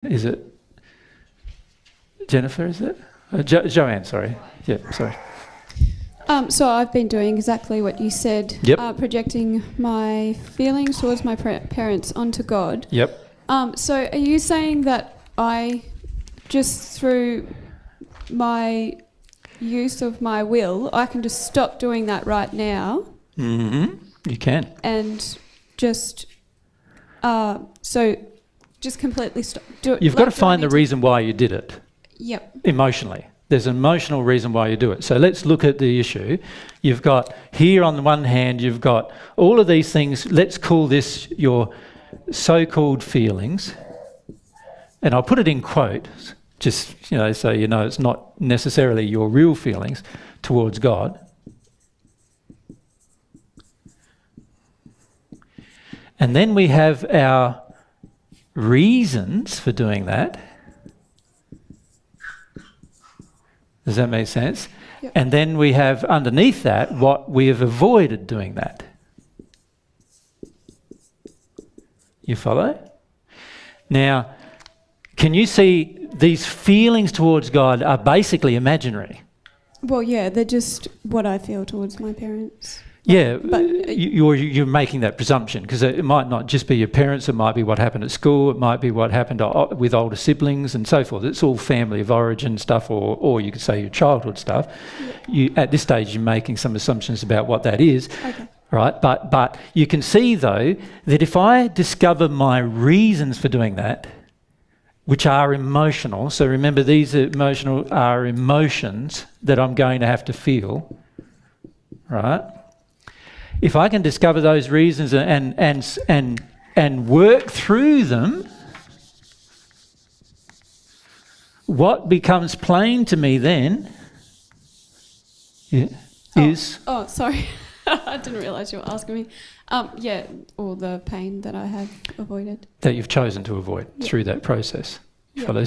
Is it Jennifer, is it? Joanne, sorry. Yeah, sorry. So I've been doing exactly what you said. Yep. Projecting my feelings towards my parents onto God. Yep. So are you saying that I, just through my use of my will, I can just stop doing that right now? Mm-hmm. You can. And just, just completely stop. You've got to find the reason why you did it. Yep. Emotionally. There's an emotional reason why you do it. So let's look at the issue. You've got here on the one hand, you've got all of these things. Let's call this your so-called feelings. And I'll put it in quotes, just, so you know it's not necessarily your real feelings towards God. And then we have our reasons for doing that. Does that make sense? Yep. And then we have underneath that what we have avoided doing that. You follow? Now, can you see these feelings towards God are basically imaginary? Well, yeah, they're just what I feel towards my parents. Yeah, but you're making that presumption because it might not just be your parents, it might be what happened at school, it might be what happened with older siblings and so forth. It's all family of origin stuff, or you could say your childhood stuff. Yeah. At this stage, you're making some assumptions about what that is. Okay. Right, but you can see though that if I discover my reasons for doing that, which are emotional, so remember these are emotions that I'm going to have to feel, right? If I can discover those reasons and work through them, what becomes plain to me then is... Oh, sorry. I didn't realise you were asking me. All the pain that I have avoided. That you've chosen to avoid through that process. Yep.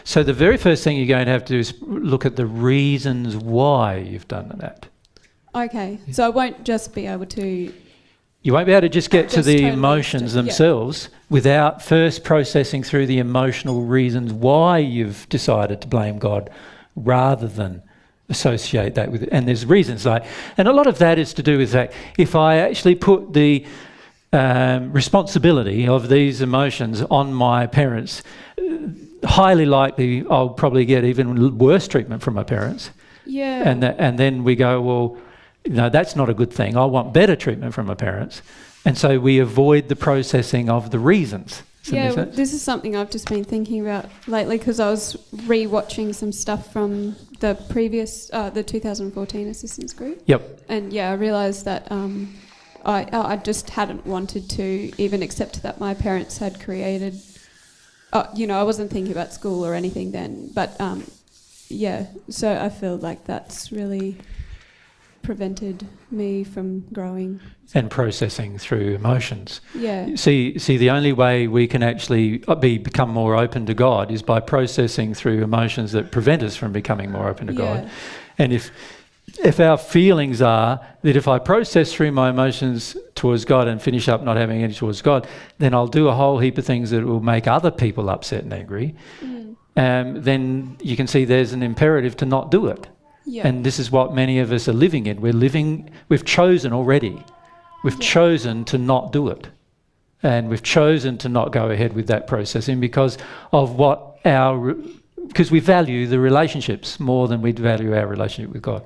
So the very first thing you're going to have to do is look at the reasons why you've done that. Okay, so I won't just be able to... You won't be able to just get to the emotions themselves without first processing through the emotional reasons why you've decided to blame God rather than associate that with it. And there's reasons and a lot of that is to do with that. If I actually put the responsibility of these emotions on my parents, highly likely I'll probably get even worse treatment from my parents. Yeah. And then we go, well, that's not a good thing. I want better treatment from my parents. And so we avoid the processing of the reasons. This is something I've just been thinking about lately because I was re-watching some stuff from the previous, the 2014 Assistance Group. Yep. And I realised that I just hadn't wanted to even accept that my parents had created, I wasn't thinking about school or anything then, but so I feel like that's really prevented me from growing and processing through emotions. Yeah. See, the only way we can actually become more open to God is by processing through emotions that prevent us from becoming more open to God. And if our feelings are that if I process through my emotions towards God and finish up not having any towards God, then I'll do a whole heap of things that will make other people upset and angry. Then you can see there's an imperative to not do it. Yeah. And this is what many of us are living in. We've chosen already. We've chosen to not do it. And we've chosen to not go ahead with that processing because we value the relationships more than we value our relationship with God.